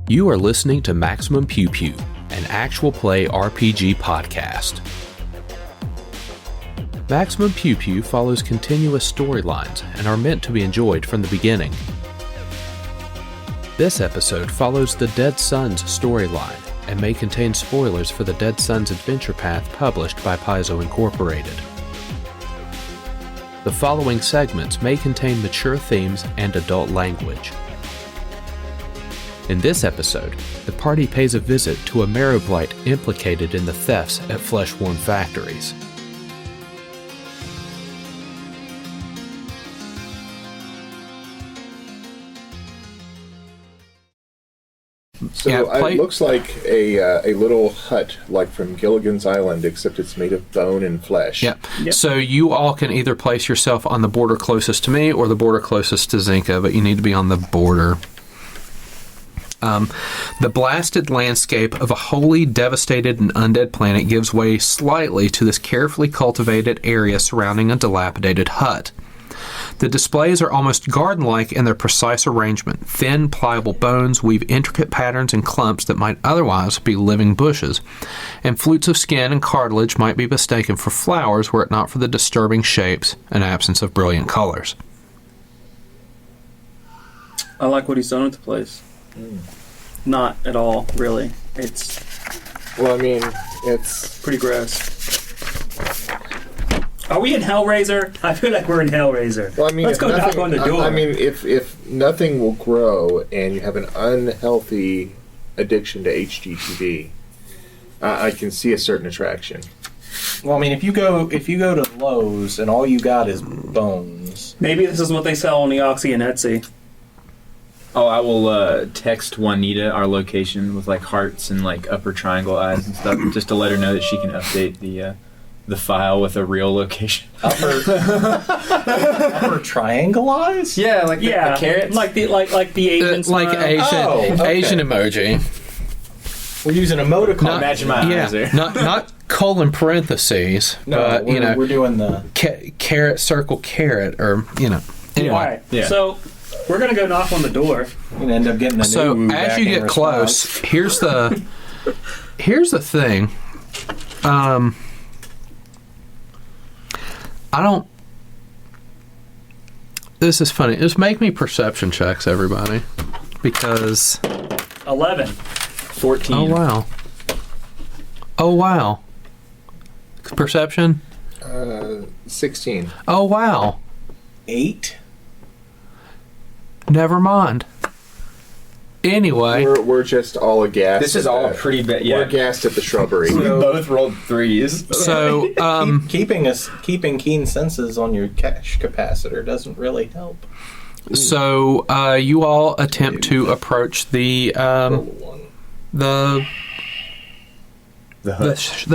You are listening to Maximum Pew Pew, an actual play RPG podcast. Maximum Pew Pew follows continuous storylines and are meant to be enjoyed from the beginning. This episode follows the Dead Sons storyline and may contain spoilers for the Dead Sons adventure path published by Paizo Incorporated. The following segments may contain mature themes and adult language. In this episode, the party pays a visit to a marrow blight implicated in the thefts at Fleshworn factories. So it looks like a little hut, like from Gilligan's Island, except it's made of bone and flesh. Yep. So you all can either place yourself on the border closest to me or the border closest to Zenka, but you need to be on the border. The blasted landscape of a wholly devastated and undead planet gives way slightly to this carefully cultivated area surrounding a dilapidated hut. The displays are almost garden-like in their precise arrangement. Thin, pliable bones weave intricate patterns in clumps that might otherwise be living bushes, and flutes of skin and cartilage might be mistaken for flowers were it not for the disturbing shapes and absence of brilliant colors. I like what he's done with the place. Not at all, really. It's... Well, I mean, it's... pretty gross. Are we in Hellraiser? I feel like we're in Hellraiser. Well, I mean, let's go knock on the door. I mean, if nothing will grow and you have an unhealthy addiction to HGTV, I can see a certain attraction. Well, I mean, if you go to Lowe's and all you got is bones, maybe this is what they sell on the Oxy and Etsy. Oh, I will text Juanita our location with like hearts and like upper triangle eyes and stuff, just to let her know that she can update the file with a real location. Upper triangle eyes? Yeah, like the carrots, like the Asian like Asian emoji. We're using emoticon. Imagine my eyes there. not colon parentheses, no, but we're doing the carrot circle carrot, or Anyway. All right. Yeah. So we're gonna go knock on the door. We're gonna end up getting a So new as you get close, here's the thing. This is funny. Just make me perception checks, everybody, because 11, 14. Oh wow. Perception. 16. Oh wow. 8. Never mind. Anyway, we're just all aghast. This is all pretty bad. Yeah, we're aghast at the shrubbery. We both rolled 3s. So keeping keen senses on your cash capacitor doesn't really help. So you all attempt to approach the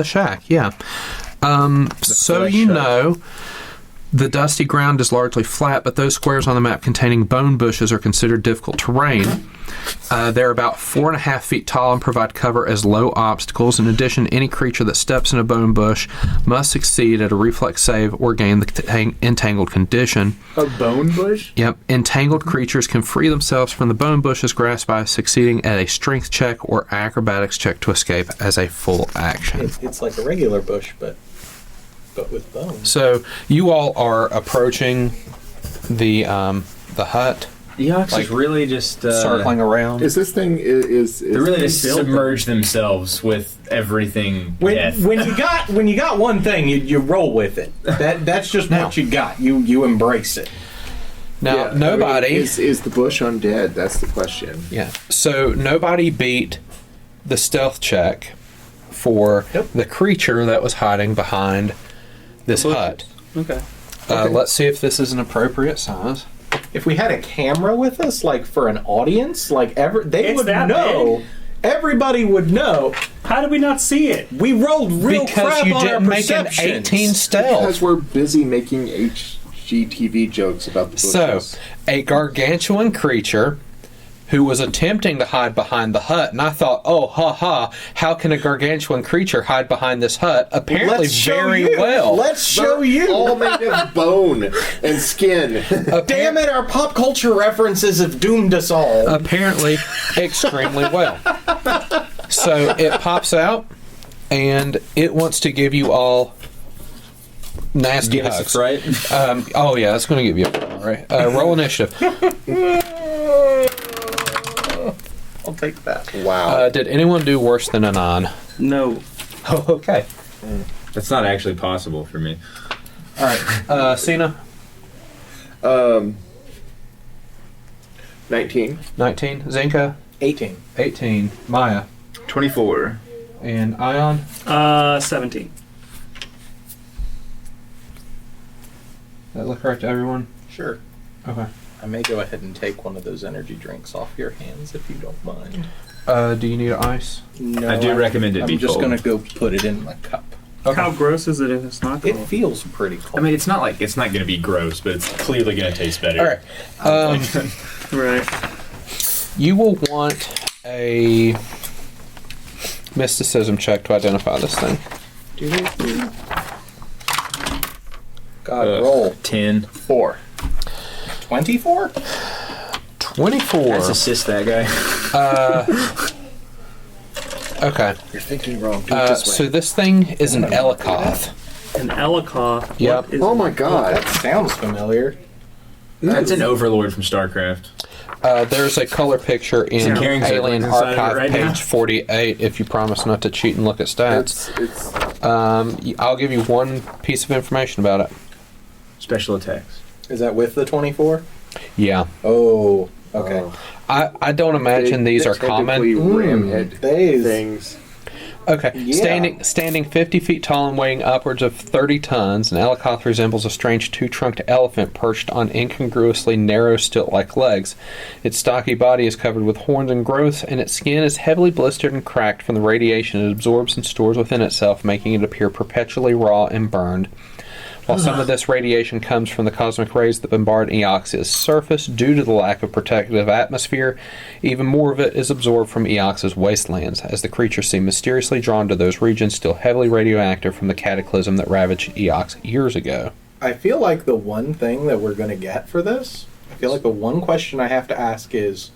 shack. Yeah. So you know. The dusty ground is largely flat, but those squares on the map containing bone bushes are considered difficult terrain. They're about 4.5 feet tall and provide cover as low obstacles. In addition, any creature that steps in a bone bush must succeed at a reflex save or gain the entangled condition. A bone bush? Yep. Entangled creatures can free themselves from the bone bush's grasp by succeeding at a strength check or acrobatics check to escape as a full action. It's like a regular bush, but with bones. So you all are approaching the hut. The Ox is really just circling around. Is this thing is they really just submerge themselves with everything. When you got one thing, you roll with it. That's just what you got. You embrace it. Now nobody is the bush undead. That's the question. Yeah. So nobody beat the stealth check for the creature that was hiding behind this hut. Okay. Let's see if this is an appropriate size. If we had a camera with us, like for an audience, like they would know. Big? Everybody would know. How did we not see it? We rolled real crap you on didn't our make an perceptions. 18 stealth. Because we're busy making HGTV jokes about the bushes. So, a gargantuan creature who was attempting to hide behind the hut. And I thought, oh, ha ha, how can a gargantuan creature hide behind this hut? Apparently very well. Let's show you. All made of bone and skin. Damn it, our pop culture references have doomed us all. Apparently extremely well. So it pops out, and it wants to give you all nasty Give hugs. us a fright. Oh yeah, it's going to give you a fright. All right. Roll initiative. I'll take that. Wow. Did anyone do worse than a 9? No. Oh, okay. That's not actually possible for me. All right. Cyna? 19. 19. Zenka? 18. 18. Maia? 24. And Ion? 17. That look right to everyone? Sure. Okay. I may go ahead and take one of those energy drinks off your hands if you don't mind. Do you need ice? No, I do recommend it I'm be just cold. going to go put it in my cup. Okay. How gross is it if it's not It cold? feels pretty cold. I mean, it's not like it's not going to be gross, but it's clearly going to taste better. All right. Right. You will want a mysticism check to identify this thing. God, roll 10. 4. 24? 24. Let's assist that guy. Okay. You're thinking wrong. Do it this way. So this thing is an Elikoth. An Elikoth. Yep. What is Oh my god. That sounds familiar. That's an overlord from StarCraft. There's a color picture in carrying Alien Zenka inside of it Archive, right page now. 48, if you promise not to cheat and look at stats. It's I'll give you one piece of information about it. Special attacks. Is that with the 24? Yeah. Oh, okay. I don't imagine these are common. Ramhead These. things. Okay. Yeah. Standing 50 feet tall and weighing upwards of 30 tons, an Elikoth resembles a strange two-trunked elephant perched on incongruously narrow stilt-like legs. Its stocky body is covered with horns and growths, and its skin is heavily blistered and cracked from the radiation it absorbs and stores within itself, making it appear perpetually raw and burned. While some of this radiation comes from the cosmic rays that bombard Eox's surface due to the lack of protective atmosphere, even more of it is absorbed from Eox's wastelands, as the creatures seem mysteriously drawn to those regions still heavily radioactive from the cataclysm that ravaged Eox years ago. I feel like the one thing that we're going to get for this, I feel like the one question I have to ask is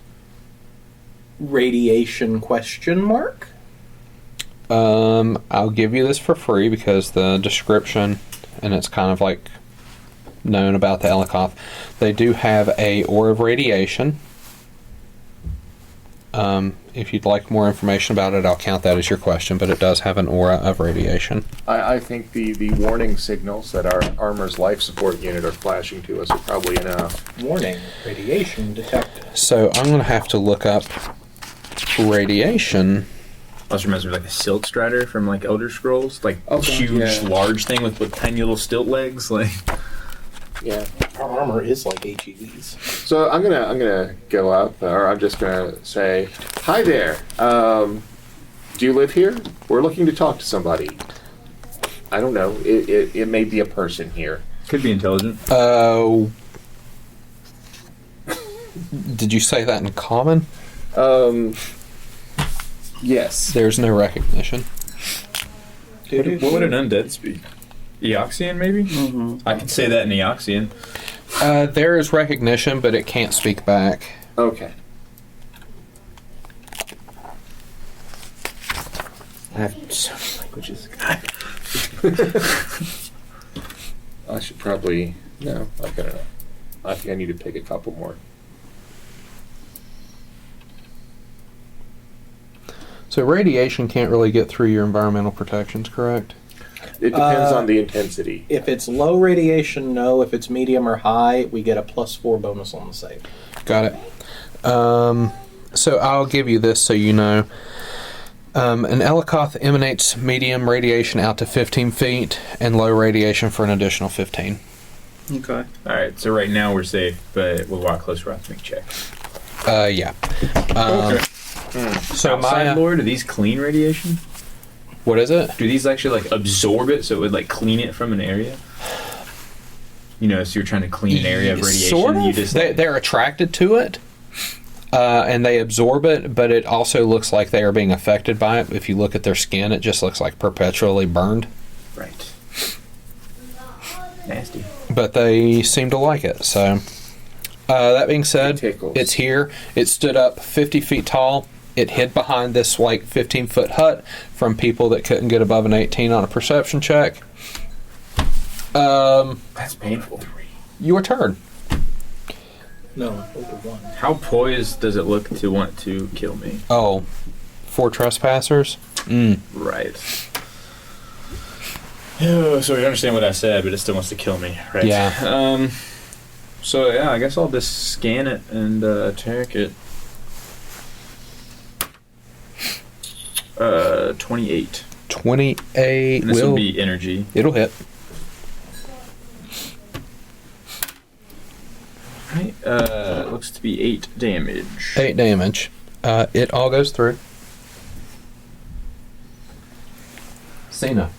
radiation question mark? I'll give you this for free because the description, and it's kind of like known about the Elikoth. They do have a aura of radiation. If you'd like more information about it, I'll count that as your question, but it does have an aura of radiation. I think the warning signals that our armor's life support unit are flashing to us are probably enough. Warning, radiation detected. So I'm going to have to look up radiation. Also reminds me of like a Silk Strider from like Elder Scrolls, like huge, yeah. large thing with tiny little stilt legs. Like, Yeah. Our armor is like HEVs. So I'm gonna go up, or I'm just gonna say, "Hi there. Do you live here? We're looking to talk to somebody. I don't know. It may be a person here. could be intelligent. Did you say that in common? Yes. There's no recognition. What would an undead speak? Eoxian, maybe? Mm-hmm. I could say that in Eoxian. There is recognition, but it can't speak back. Okay. I have so many languages. I should probably no. I've got enough. I think I need to pick a couple more. So radiation can't really get through your environmental protections, correct? It depends on the intensity. If it's low radiation, no. If it's medium or high, we get a +4 bonus on the save. Got it. So I'll give you this so you know. An Elikoth emanates medium radiation out to 15 feet and low radiation for an additional 15. Okay. Alright, so right now we're safe, but we'll walk closer, we'll have to make checks. Yeah. So Outside Maia, lore, do these clean radiation? what is it? Do these actually like absorb it so it would like clean it from an area? You know, so you're trying to clean an area of radiation. Sort of. You just They're attracted to it. and they absorb it, but it also looks like they are being affected by it. If you look at their skin, it just looks like perpetually burned. Right. Nasty. But they seem to like it. So, that being said, tickles. it's here. It stood up 50 feet tall. It hid behind this like 15-foot hut from people that couldn't get above an 18 on a perception check. That's painful. Your turn. No, over 1. How poised does it look to want to kill me? Oh, 4 trespassers? Right. Oh, so we understand what I said, but it still wants to kill me, right? Yeah. So yeah, I guess I'll just scan it and attack it. 28. 28 And this will will be energy. It'll hit. Right. Looks to be 8 damage. 8 damage. It all goes through. Cyna.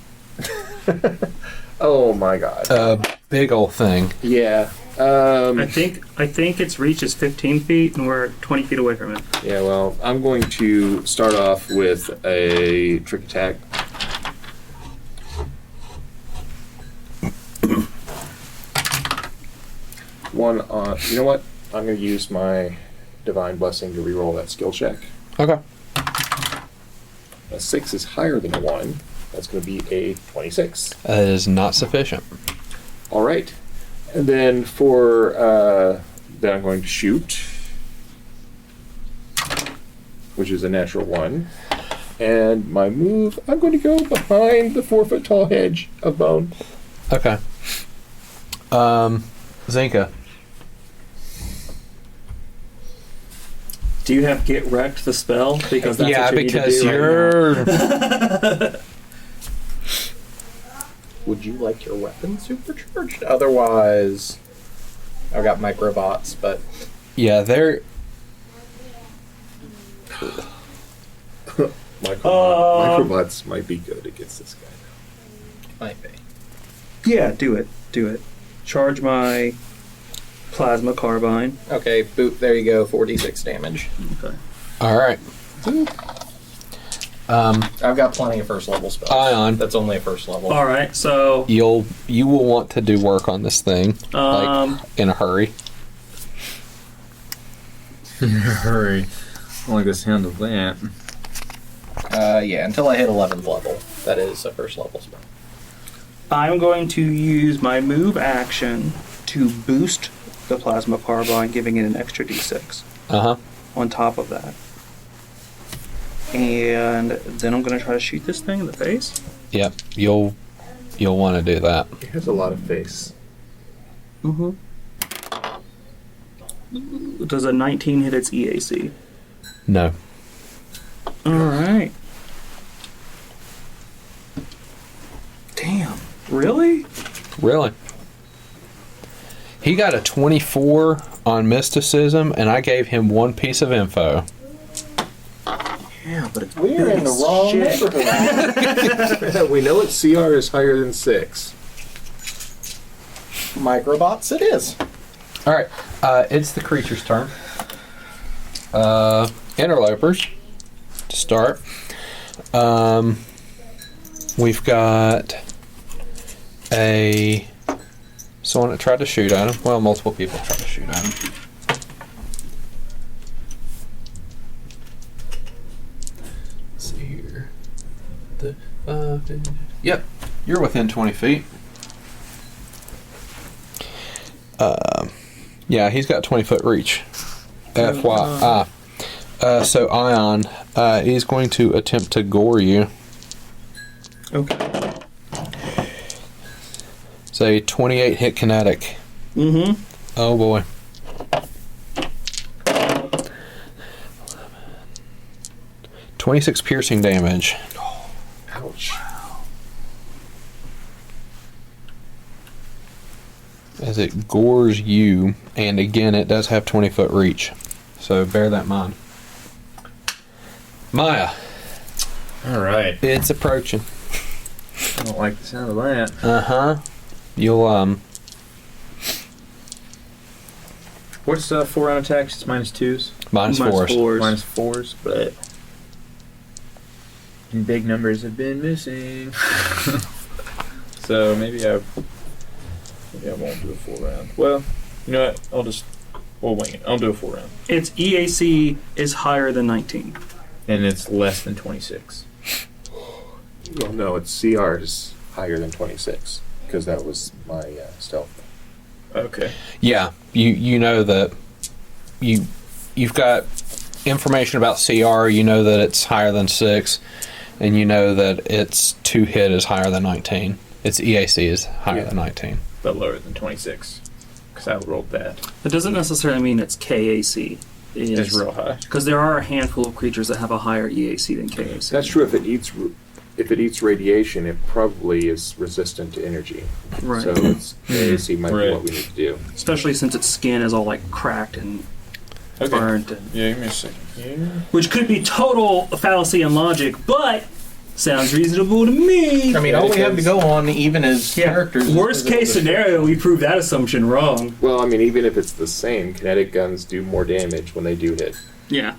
Oh my god. Big old thing. Yeah. I think its reach is 15 feet, and we're 20 feet away from it. Yeah, well, I'm going to start off with a trick attack. One on... You know what? I'm going to use my Divine Blessing to reroll that skill check. Okay. A 6 is higher than a 1. That's going to be a 26. That is not sufficient. All right. And then for... then I'm going to shoot, which is a natural 1. And my move, I'm going to go behind the 4-foot-tall hedge of bone. Okay. Zenka. Do you have Get Wrecked the spell? Because that's Yeah, what you need to because do you're... Would you like your weapon supercharged? Otherwise, I've got microbots, but... Yeah, they're... Microbots might be good against this guy. Might be. Yeah, do it. Do it. Charge my plasma carbine. Okay, boop, there you go, 4d6 damage. Okay. All right. I've got plenty of first level spells. Ion. That's only a first level. All right, so You will want to do work on this thing, like, in a hurry. Hurry. Only goes handle that. Yeah, until I hit 11th level. That is a first level spell. I'm going to use my move action to boost the plasma carbine, giving it an extra d6 Uh-huh. on top of that. And then I'm going to try to shoot this thing in the face. Yep. You'll want to do that. He has a lot of face. Mm-hmm. Does a 19 hit its EAC? No. All right. Damn. Really? Really? He got a 24 on mysticism, and I gave him one piece of info. Yeah, but it's We're in the wrong neighborhood. We know its CR is higher than 6. Microbots it is. All right. It's the creature's turn. Interlopers to start. We've got someone that tried to shoot at him. Well, multiple people tried to shoot at him. Let's see here. Yep, you're within 20 feet. Yeah, he's got 20-foot reach. FYI. So Ion is going to attempt to gore you. okay. It's a 28 hit kinetic. Mm-hmm. Oh boy. 26 piercing damage. Ouch. As it gores you, and again, it does have 20-foot reach. So bear that in mind. Maia, Alright. it's approaching. I don't like the sound of that. Uh-huh. You'll, What's 4 round attacks? It's -2s. Minus fours. Minus fours, but big numbers have been missing. So maybe I won't do a full round. Well, you know what? We'll wing it. I'll do a full round. Its EAC is higher than 19. And it's less than 26. Well, no, its CR is higher than 26 because that was my stealth. Okay. Yeah, you know that you've got information about CR. You know that it's higher than 6, and you know that its 2 hit is higher than 19. Its EAC is higher than 19, but lower than 26 because I rolled that. That doesn't necessarily mean its KAC It's real high. because there are a handful of creatures that have a higher EAC than KAC. That's true. If it eats radiation, it probably is resistant to energy. Right. So its AAC might be Right. what we need to do. Especially since its skin is all like cracked and burnt, and, Yeah, give me a second here. which could be total fallacy and logic, but sounds reasonable to me. I mean, all we have to go on, even as characters. Worst case scenario, we prove that assumption wrong. Well, I mean, even if it's the same, kinetic guns do more damage when they do hit. Yeah.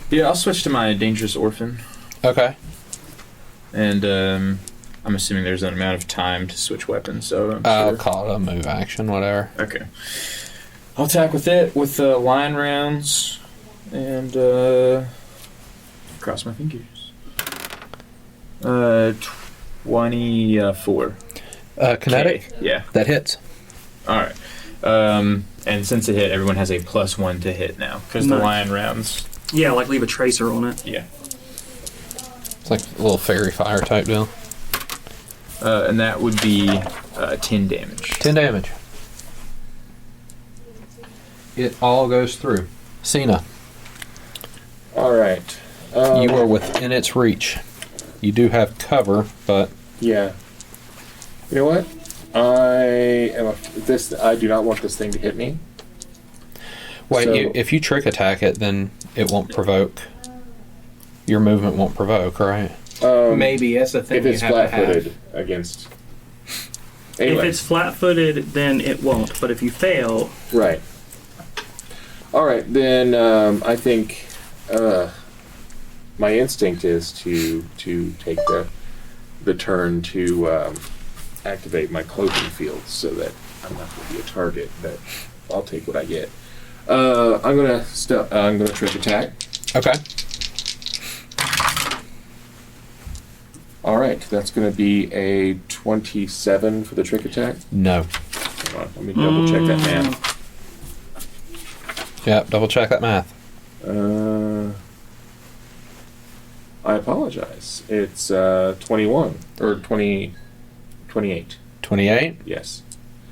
Yeah, I'll switch to my dangerous orphan. Okay. And I'm assuming there's an amount of time to switch weapons, so I'm I'll sure. call it a move action, whatever. Okay. I'll attack with it with line rounds and cross my fingers. 24. Kinetic? Okay, yeah. That hits. Alright. And since it hit, everyone has a +1 to hit now. Because the Nice. line rounds. Yeah, like leave a tracer on it. Yeah. It's like a little fairy fire type deal. And that would be 10 damage. 10 damage. It all goes through. Cyna, All right. you are within its reach. You do have cover, but Yeah. You know what? I do not want this thing to hit me. wait. So- If you trick attack it, then it won't provoke. Your movement won't provoke, right? Maybe that's the thing If you it's have to have. flat-footed against. Anyway, If it's flat-footed, then it won't. But if you fail, right. All right, then I think my instinct is to take the turn to activate my cloaking field so that I'm not going to be a target. But I'll take what I get. I'm gonna trick attack. Okay. All right, that's going to be a 27 for the trick attack. No. Hold on, let me double check that math. Yep. Double check that math. I apologize. It's 21 or 28. 28. Yes,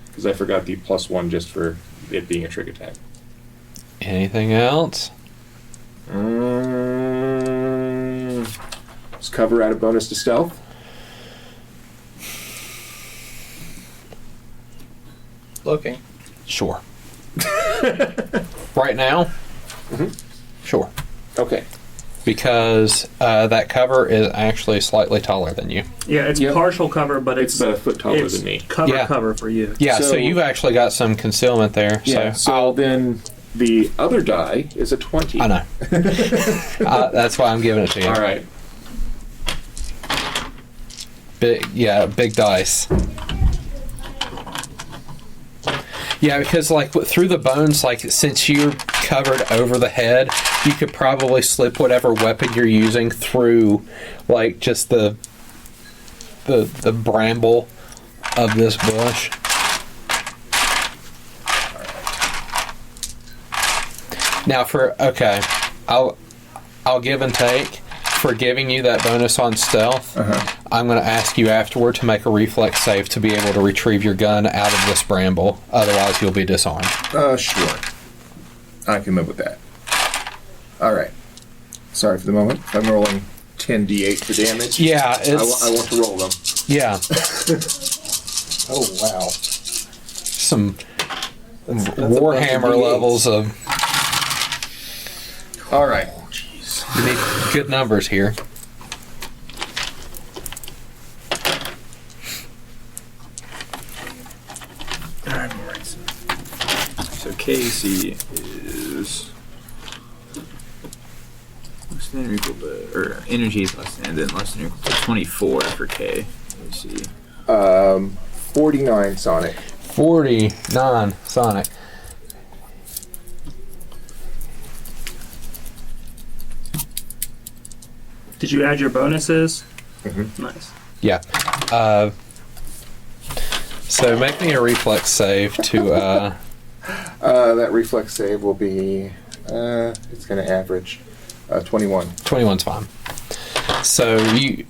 because I forgot the +1 just for it being a trick attack. Anything else? Does cover add a bonus to stealth? Looking. Sure. Right now? Mhm. Sure. Okay. Because that cover is actually slightly taller than you. yeah, it's Yep. partial cover, but It's it's about a foot taller it's than me. cover for you. Yeah, so So- you've actually got some concealment there. Yeah. So then the other die is a 20. I know. That's why I'm giving it to you. All right. Big dice. Yeah, because like through the bones, like since you're covered over the head, you could probably slip whatever weapon you're using through, like just the bramble of this bush. Now I'll give and take. For giving you that bonus on stealth, I'm going to ask you afterward to make a reflex save to be able to retrieve your gun out of this bramble. Otherwise, you'll be disarmed. Sure. I can live with that. All right. Sorry for the moment. I'm rolling 10d8 for damage. Yeah, it's I want to roll them. yeah, Oh, wow. some That's Warhammer a bunch of levels of. All right. You need good numbers here. So KC is than or equal to, or energy is less than less than or equal to 24 for K. Let me see. 49 Sonic. 49 Sonic. Did you add your bonuses? Mm-hmm. Nice. Yeah. So make me a reflex save to. That reflex save will be. It's going to average 21. 21's fine. So you,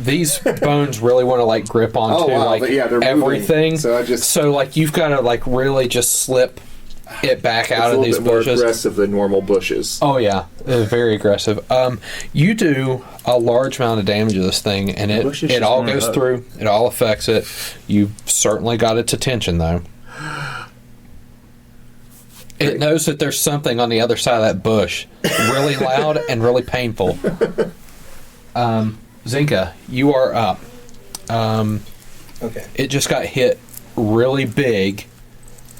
these bones really want to like grip onto like they're everything. Moving. So like you've got to like really just slip it back out of these bushes. It's a little bit more aggressive than normal bushes. Oh yeah, very aggressive. You do a large amount of damage to this thing, and it all goes through. It all affects it. You certainly got its attention though. It knows that there's something on the other side of that bush, really loud and really painful. Zenka, you are up. Okay. It just got hit really big.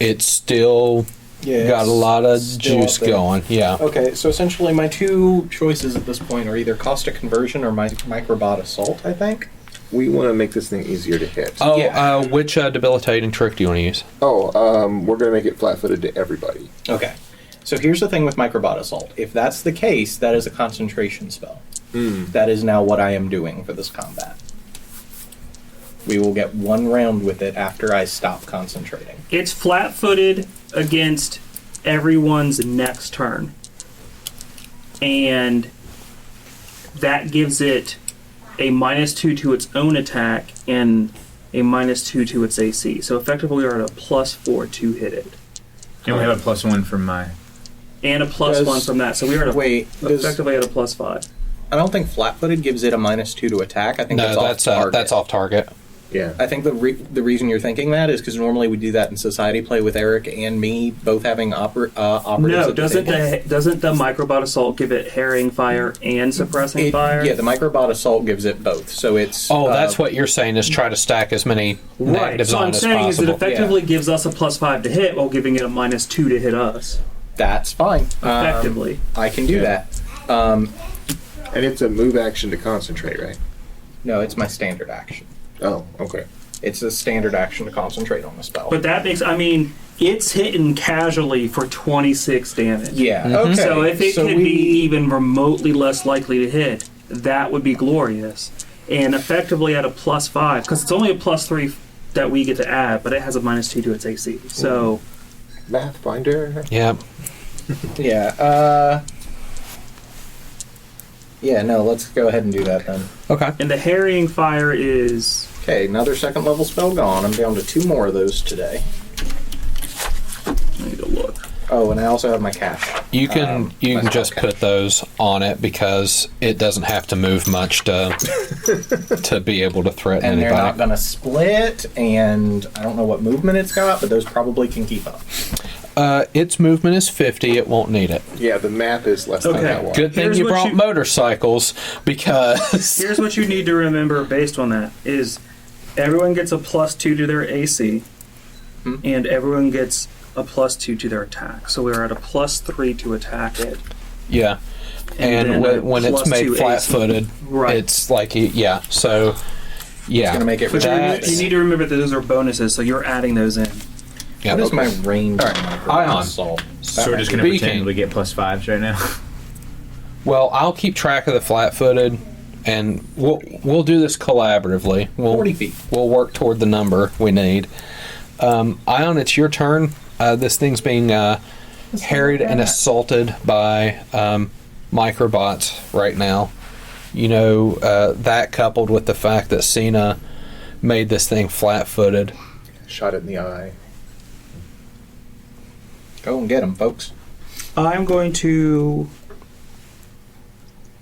It's still got a lot of juice going. Yeah. Okay, so essentially my two choices at this point are either caustic conversion or microbot assault, I think. We want to make this thing easier to hit. Oh, which debilitating trick do you want to use? We're going to make it flat-footed to everybody. Okay. So here's the thing with microbot assault. If that's the case, that is a concentration spell. That is now what I am doing for this combat. We will get one round with it after I stop concentrating. It's flat-footed against everyone's next turn. And that gives it a -2 to its own attack and a -2 to its AC. So effectively we are at a +4 to hit it. And we have a +1 from my... And a +1 from that. So we are at effectively at a +5. I don't think flat-footed gives it a -2 to attack. I think that's off target. That's off target. Yeah. I think the reason you're thinking that is because normally we do that in society play with Eric and me both having operatives. No, doesn't the microbot assault give it harrying fire and suppressing fire? Yeah, the microbot assault gives it both. So it's that's what you're saying is try to stack as many negatives so on I'm as saying possible. is it effectively gives us a +5 to hit while giving it a -2 to hit us. That's fine. Effectively. I can do that. And it's a move action to concentrate, right? No, it's my standard action. Oh, okay. It's a standard action to concentrate on the spell. But that makes, it's hitting casually for 26 damage. Yeah, Mm-hmm. okay. So if it could be even remotely less likely to hit, that would be glorious. And effectively at a +5, because it's only a +3 that we get to add, but it has a -2 to its AC. So... Math finder. Yeah. Yeah, yeah, no, let's go ahead and do that then. Okay. And the harrying fire is... Okay, another second level spell gone. I'm down to 2 more of those today. I need to look. Oh, and I also have my cash. You can just put those on it because it doesn't have to move much to be able to threaten And they're anybody. not going to split, and I don't know what movement it's got, but those probably can keep up. Its movement is 50. It won't need it. Yeah, the map is less than that one. Good thing Here's you what brought motorcycles because... Here's what you need to remember based on that is everyone gets a +2 to their AC, and everyone gets a +2 to their attack. So we're at a +3 to attack it. Yeah. And when it's made flat-footed, it's like, so, yeah. It's going to make it... But you need to remember that those are bonuses, so you're adding those in. What is my range? All right. Ion. Assault? So we're just going to pretend we get +5s right now? Well, I'll keep track of the flat-footed, and we'll do this collaboratively. 40 feet. We'll work toward the number we need. Ion, it's your turn. This thing's being harried and assaulted by microbots right now. You know, that coupled with the fact that Cyna made this thing flat-footed. Shot it in the eye. Go and get them, folks. I'm going to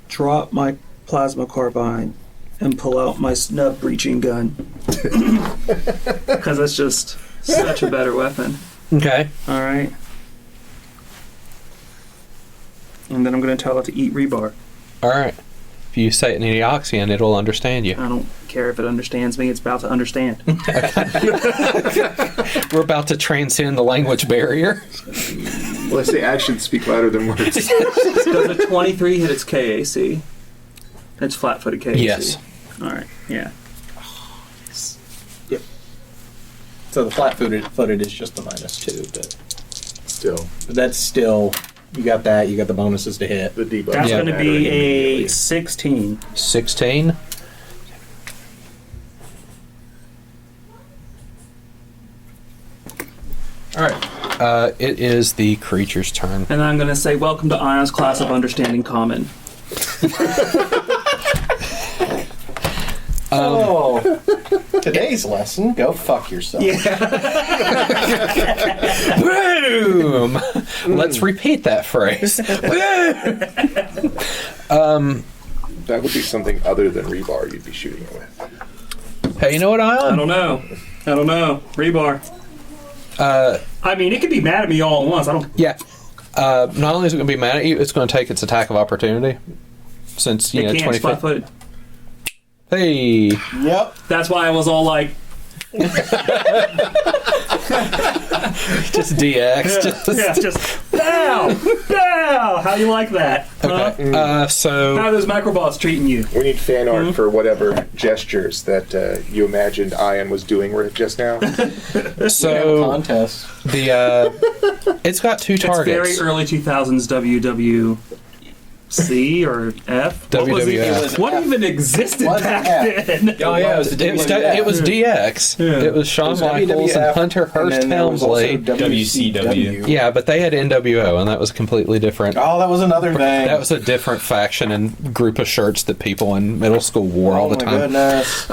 drop my plasma carbine and pull out my snub breaching gun. Because that's just such a better weapon. Okay. Alright. And then I'm going to tell it to eat rebar. All right. If you say it in Eoxian, it'll understand you. I don't care if it understands me, it's about to understand. We're about to transcend the language barrier. Let's say actions speak louder than words. Does a 23 hit its KAC? It's flat-footed KAC. Yes. All right. Yeah. Yep. So the flat-footed is just the -2, but Still, that's still, you got that. You got the bonuses to hit. the debuff. That's Yeah. going to be a 16. 16. All right. It is the creature's turn. And I'm going to say, welcome to Ion's class of Understanding Common. Today's lesson: go fuck yourself. Boom! Let's repeat that phrase. That would be something other than rebar you'd be shooting it with. Hey, you know what, I Ion? don't know. Rebar. I mean, it could be mad at me all at once. I don't. Yeah. Not only is it going to be mad at you, it's going to take its attack of opportunity. Since, It can't. 20 It's flat-footed. Hey! Yep. That's why I was all like, Just DX. just bow, bow. How you like that? Okay. How So, are those microbots treating you? We need fan art for whatever gestures that you imagined Ian was doing just now. so Contest. the it's got two targets. It's very early 2000s WWC or F. What was it? WWF. What even existed Was it back F? then? Oh yeah, it was the It was DX. It was Shawn Michaels and Hunter Hearst Helmsley. WCW. Yeah, but they had NWO, and that was completely different. Oh, that was another thing. That was a different faction and group of shirts that people in middle school wore all the time. Goodness.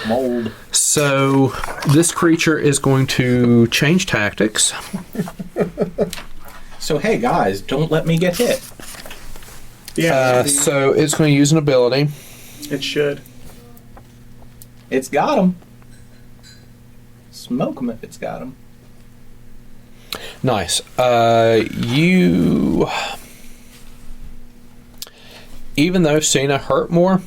Mold. So this creature is going to change tactics. So hey guys, don't let me get hit. So it's going to use an ability. It should. It's got him. Smoke him if it's got him. Nice. You, even though Cyna hurt more,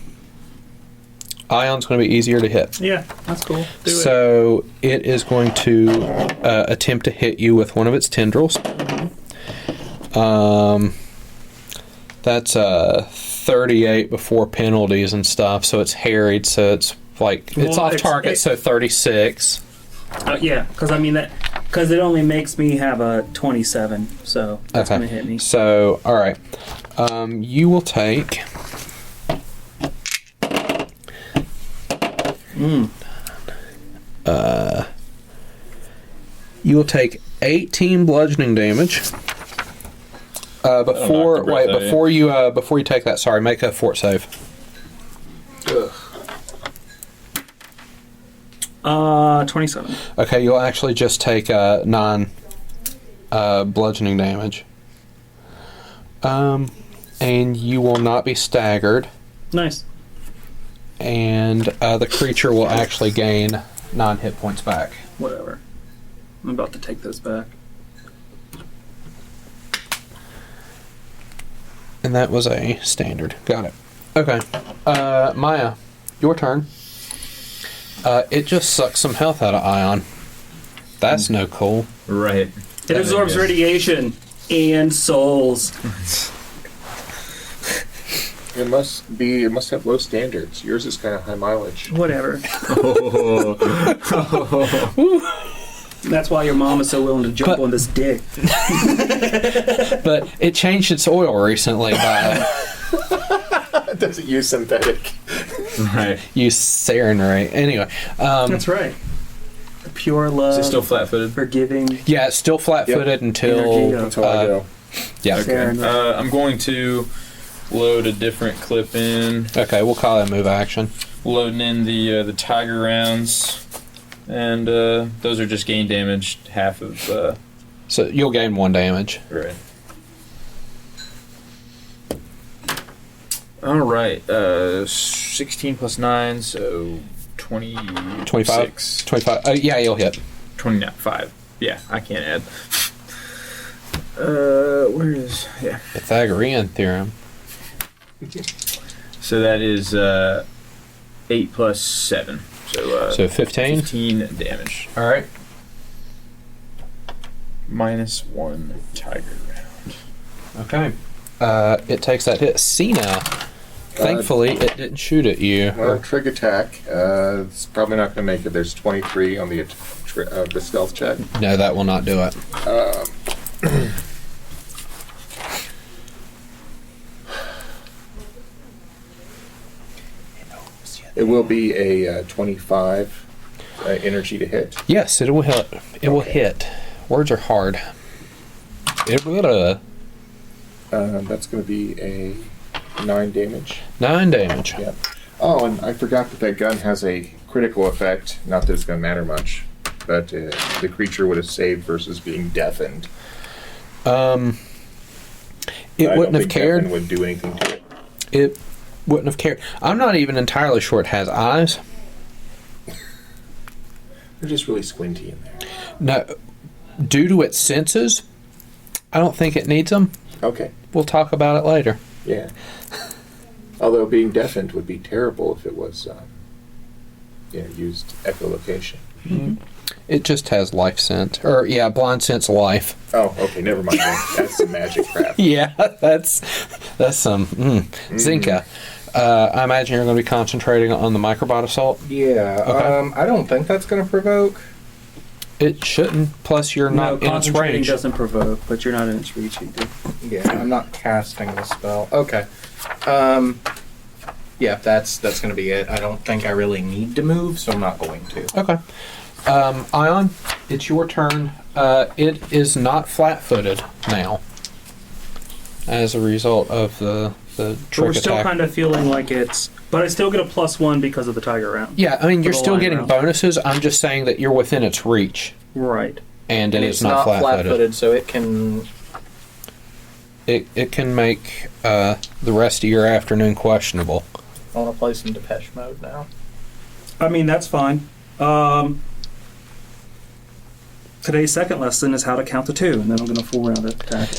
Ion's going to be easier to hit. Yeah, that's cool. Do it. So it is going to attempt to hit you with one of its tendrils. That's 38 before penalties and stuff, so it's harried, so it's like it's Well, off target, so 36. Yeah, because I mean that because it only makes me have a 27, so that's Okay. gonna hit me. So all right, you will take. You will take 18 bludgeoning damage. Before you take that, sorry, make a fort save. 27. Okay, you'll actually just take 9 bludgeoning damage. And you will not be staggered. Nice. And the creature will actually gain 9 hit points back. Whatever. I'm about to take those back. And that was a standard. Got it. Okay. Maia, your turn. It just sucks some health out of Ion. That's no cool. Right. It absorbs radiation and souls. It must have low standards. Yours is kind of high mileage. Whatever. That's why your mom is so willing to jump on this dick. But it changed its oil recently by It doesn't use synthetic. Right. use sarin, right? Anyway. That's right. The pure love. Is it still flat-footed? Forgiving. Yeah, it's still flat-footed Energy until... of- Until I go. Yeah. Sarin. I'm going to load a different clip in. Okay, we'll call that move action. Loading in the tiger rounds. And those are just gain damage, half of... So you'll gain 1 damage. Right. Alright, 16 plus 9, so 25? 26. 25. Yeah, you'll hit. 29, 5. Yeah, I can't add. Where is... Yeah. Pythagorean theorem. So that is 8 plus 7. So, So 15? 15 damage. All right. -1 tiger round. Okay. It takes that hit. Cyna, thankfully, it didn't shoot at you. Well, trig attack. It's probably not going to make it. There's 23 on the stealth check. No, that will not do it. It will be a 25 energy to hit. Yes, it will hit. It will hit. Words are hard. It will. That's going to be a 9 damage. 9 damage. Yeah. Oh, and I forgot that gun has a critical effect. Not that it's going to matter much, but the creature would have saved versus being deafened. It wouldn't have cared. Deafened would do anything to it. It wouldn't have cared. I'm not even entirely sure it has eyes. They're just really squinty in there. No, due to its senses, I don't think it needs them. Okay. We'll talk about it later. Yeah. Although being deafened would be terrible if it was, used echolocation. Mm-hmm. It just has life sense, or blind sense life. Oh, okay. Never mind. That's some magic crap. Yeah, that's some Zenka. I imagine you're going to be concentrating on the microbot assault. Yeah. Okay. I don't think that's going to provoke. It shouldn't. Plus, you're not in its concentrating range. doesn't provoke, but you're not in its reach either. Yeah, I'm not casting the spell. Okay. Yeah, that's going to be it. I don't think I really need to move, so I'm not going to. Okay. Ion, it's your turn. It is not flat-footed now, as a result of the trick We're still attack. kind of feeling like it's... But I still get a +1 because of the tiger round. Yeah, I mean, you're the still line getting round. bonuses. I'm just saying that you're within its reach, Right. and it is it's not flat-footed. so it can... It can make the rest of your afternoon questionable. I want to play some Depeche Mode now. I mean, that's fine. Today's second lesson is how to count to 2, and then I'm going to full round attack.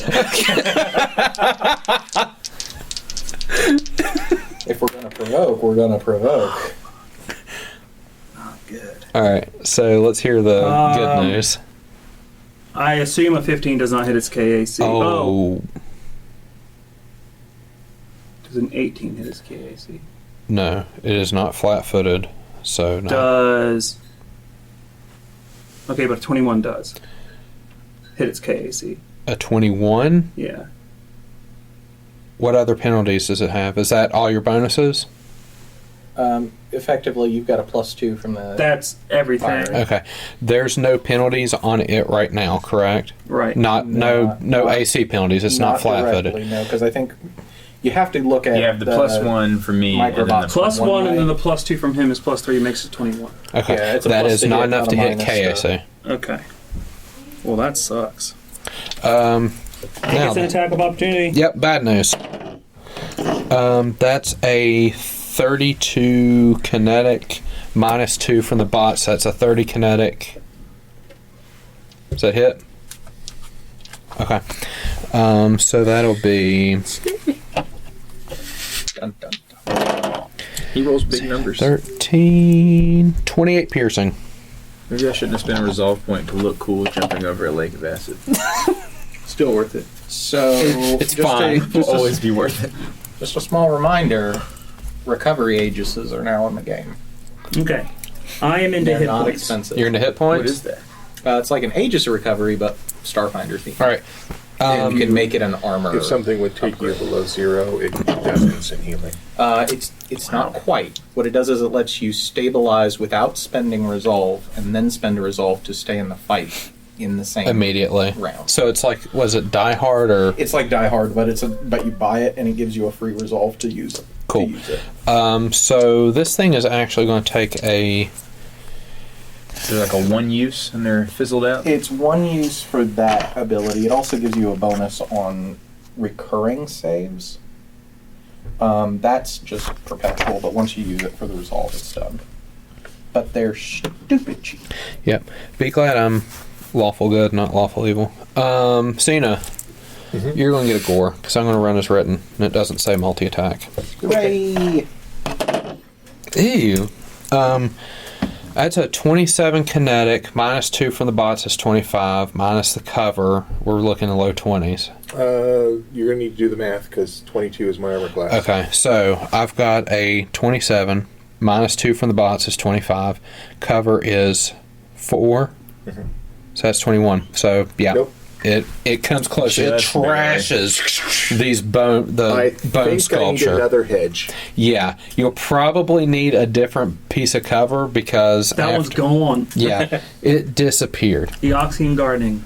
If we're going to provoke, we're going to provoke. Oh, good. All right, so let's hear the good news. I assume a 15 does not hit its KAC. Oh, Does an 18 hit its KAC? no, it is not flat-footed, so no. Does... Okay, but a 21 does. Hit its KAC. A 21? Yeah. What other penalties does it have? Is that all your bonuses? Effectively, you've got a +2 from the... That's everything. Fire. Okay. There's no penalties on it right now, correct? Right. No AC penalties. It's not flat-footed. directly, no, because I think you have to look at You have the +1 for me, and then the microbot. +1 One and then way. the +2 from him is +3 makes it 21. Okay. Yeah, it's a That plus is to not hit, enough not to a hit minus KSA. Okay. Well, that sucks. Now, It's an attack of opportunity. yep, bad news. That's a 32 kinetic -2 from the bots. That's a 30 kinetic. Does that hit? Okay. So that'll be Dun, dun, dun. He rolls big numbers. 13, 28 piercing. Maybe I shouldn't have spent a resolve point to look cool jumping over a lake of acid. Still worth it. So It's fine. Will always be worth it. Just a small reminder: recovery aegises are now in the game. Okay. I am into They're hit not points. expensive. You're into hit points? What is that? It's like an Aegis recovery, but Starfinder themed. All right. And you can make it an armor. If something would take you below 0, it does instant healing. It's not quite. What it does is it lets you stabilize without spending resolve, and then spend a resolve to stay in the fight in the same Immediately. round. So it's like, was it Die Hard or? It's like Die Hard, but you buy it and it gives you a free resolve to use it. Cool. To use it. So this thing is actually going to take a. Is there like a one use and they're fizzled out? It's one use for that ability. It also gives you a bonus on recurring saves. That's just perpetual, but once you use it for the resolve, it's done. But they're stupid cheap. Yep. Be glad I'm lawful good, not lawful evil. Cyna, you're going to get a gore because I'm going to run as written, and it doesn't say multi-attack. Hooray! Ew. That's a 27 kinetic, minus 2 from the bots is 25, minus the cover, we're looking at low 20s. You're going to need to do the math because 22 is my armor class. Okay, so I've got a 27, minus 2 from the bots is 25, cover is 4, so that's 21. So, yeah. Nope. It comes close. Just it trashes these bone I bone think I need sculpture. another hedge. Yeah, you'll probably need a different piece of cover because That one's gone. Yeah, it disappeared. The Oxine Gardening.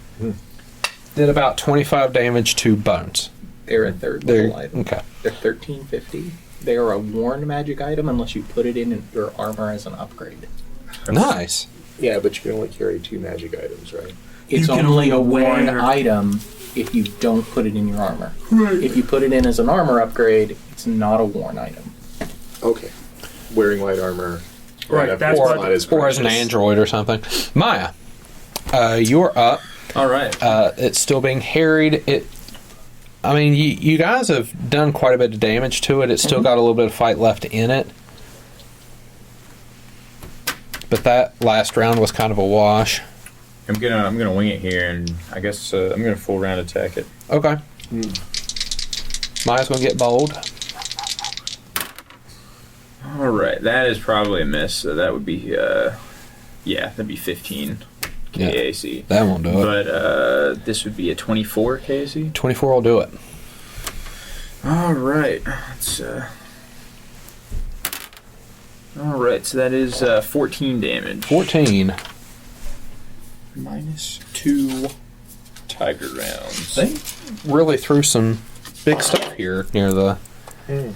Did about 25 damage to bones. They're a third There. level item. Okay. They're 1350. They are a worn magic item unless you put it in your armor as an upgrade. Nice. Yeah, but you can only carry 2 magic items, right? It's You can only a only worn wear- item if you don't put it in your armor. Right. If you put it in as an armor upgrade, it's not a worn item. Okay. Wearing light armor. Right, that's Or, what- or as an android or something. Maya, you're up. All right. It's still being harried. I mean, you guys have done quite a bit of damage to it. It's still got a little bit of fight left in it. But that last round was kind of a wash. I'm gonna wing it here, and I guess I'm gonna full round attack it. Okay. Maya's going to get bold. All right, that is probably a miss. So that would be that'd be 15 Yeah. KAC. That won't do it. But this would be a 24 KAC. 24 will do it. All right. Let's, all right, so that is 14 damage. 14. Minus 2 tiger rounds. They really threw some big stuff here near the in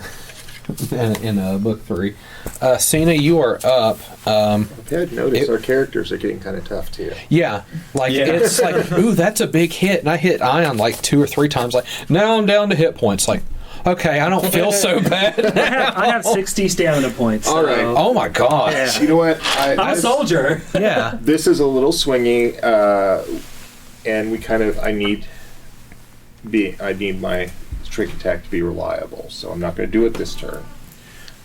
book 3. Cyna, you are up. I had noticed our characters are getting kind of tough too. Yeah, like Yeah. it's like, ooh, that's a big hit, and I hit Ion like 2 or 3 times. Like, now I'm down to hit points. Like, okay, I don't feel so bad. I have 60 stamina points. All right. Oh my god. Yeah. You know what? I'm a soldier. Yeah. This is a little swingy, and we kind of I need my trick attack to be reliable, so I'm not going to do it this turn.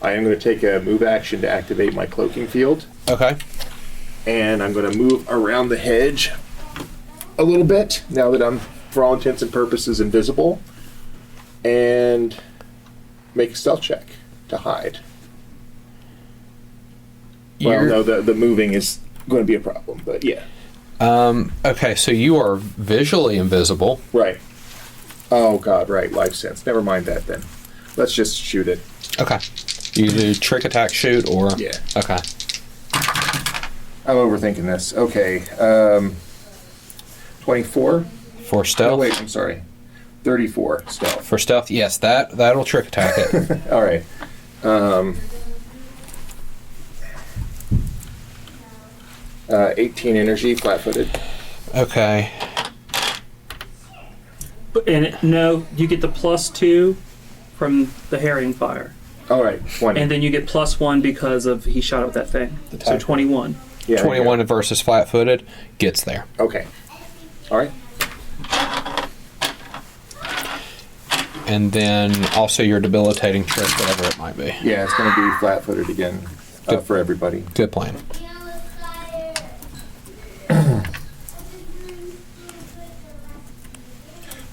I am going to take a move action to activate my cloaking field, Okay. and I'm going to move around the hedge a little bit now that I'm, for all intents and purposes, invisible, and make a stealth check to hide. Well, no, the moving is going to be a problem, but yeah. Okay, so you are visually invisible. Right. Oh, God, right. Life sense. Never mind that, then. Let's just shoot it. Okay. You do trick attack shoot or Yeah. Okay. I'm overthinking this. Okay. 24? For stealth. Oh, wait, I'm sorry. 34 stealth. For stealth, yes, that'll trick attack it. All right. 18 energy, flat-footed. Okay. And no, you get the +2 from the herring fire. All right, 20. And then you get +1 because of he shot up that thing. So tiger. 21. yeah, 21 versus flat-footed gets there. yeah. Okay. All right. And then also your debilitating trick, whatever it might be. Yeah, it's going to be flat-footed again for everybody. Good plan.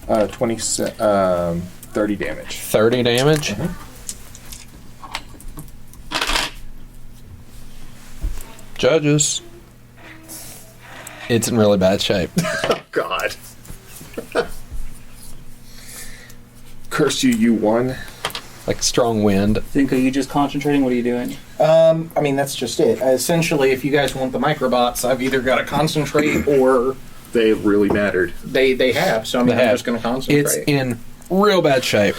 Uh, 30 damage. 30 damage. Judges. It's in really bad shape. God. Curse you, you won. Like strong wind. Think, are you just concentrating? What are you doing? I mean, that's just it. Essentially, if you guys want the microbots, I've either got to concentrate or They really mattered. they have. So I mean, They I'm have. just going to concentrate. It's in real bad shape.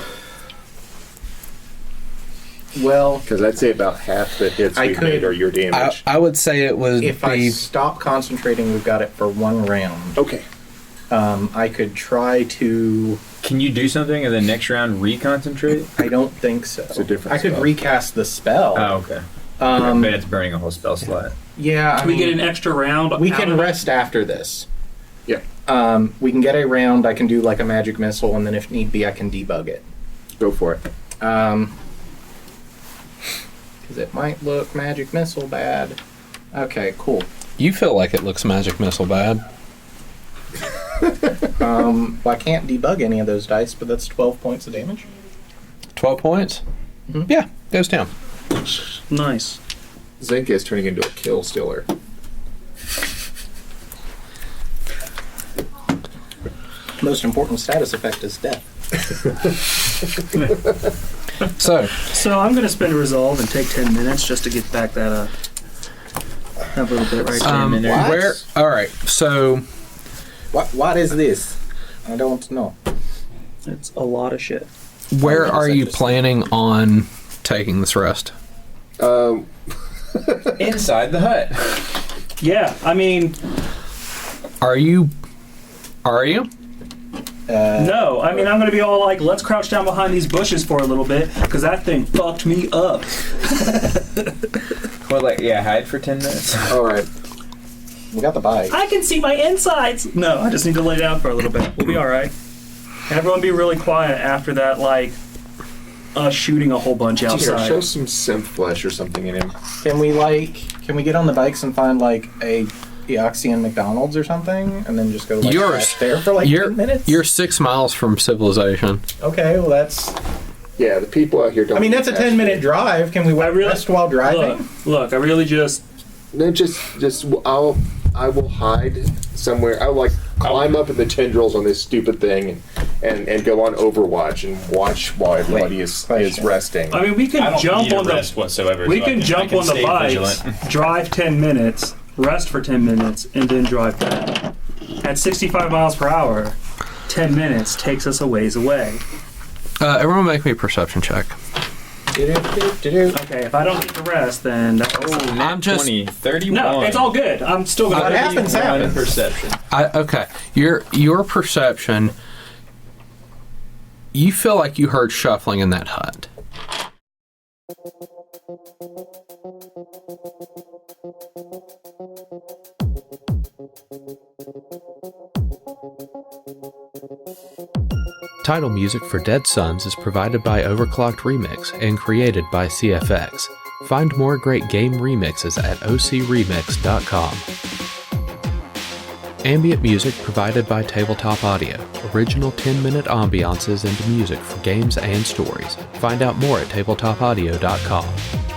Well, Because I'd say about half the hits I we've could- made are your damage. I would say it would if I be. stop concentrating, we've got it for one round. Okay. I could try to. Can you do something and then next round reconcentrate? I don't think so. It's a different I could spell. recast the spell. Oh, okay. Um, But it's burning a whole spell slot. yeah, I Can we get mean, an extra round? we out can of it? rest after this. Yeah. We can get a round. I can do like a magic missile, and then if need be, I can debug it. Go for it. Because it might look magic missile bad. Okay, cool. You feel like it looks magic missile bad. Well, I can't debug any of those dice, but that's 12 points of damage. 12 points? Mhm. Yeah, goes down. Nice. Zenka is turning into a kill stealer. Most important status effect is death. So, So I'm going to spend a resolve and take 10 minutes just to get back that little bit right there. What? where? All right. So, What is this? I don't know. It's a lot of shit. where yes, are I you just- planning on taking this rest? Inside the hut. Yeah, I mean, Are you? no. I mean, I'm going to be all like, let's crouch down behind these bushes for a little bit because that thing fucked me up. Well, like, yeah, hide for 10 minutes. All right. We got the bike. I can see my insides. No, I just need to lay down for a little bit. We'll be all right. Everyone be really quiet after that, like, us shooting a whole bunch Here, outside. show some synth flesh or something in him. Can we get on the bikes and find like a Eoxian McDonald's or something, and then just go like You're- crash there for like 10 minutes? You're 6 miles from civilization. Okay, well that's. Yeah, the people out here don't. I mean, that's a 10-minute drive. Can we rest while driving? Look, I really just... No, just I will hide somewhere. I'll like climb up in the tendrils on this stupid thing and go on Overwatch and watch while everybody is resting. I mean, we I can don't jump need on a rest the... whatsoever. We so can I jump on the stay bikes, vigilant. drive 10 minutes, rest for 10 minutes, and then drive back. At 65 miles per hour, 10 minutes takes us a ways away. Everyone make me a perception check. Okay, if I don't get the rest, then that's... I'm just 20, 31. No, it's all good. I'm still going What to... happens happens. Perception. okay. Your perception. You feel like you heard shuffling in that hut. Title music for Dead Sons is provided by Overclocked Remix and created by CFX. Find more great game remixes at ocremix.com. Ambient music provided by Tabletop Audio. Original 10-minute ambiances and music for games and stories. Find out more at tabletopaudio.com.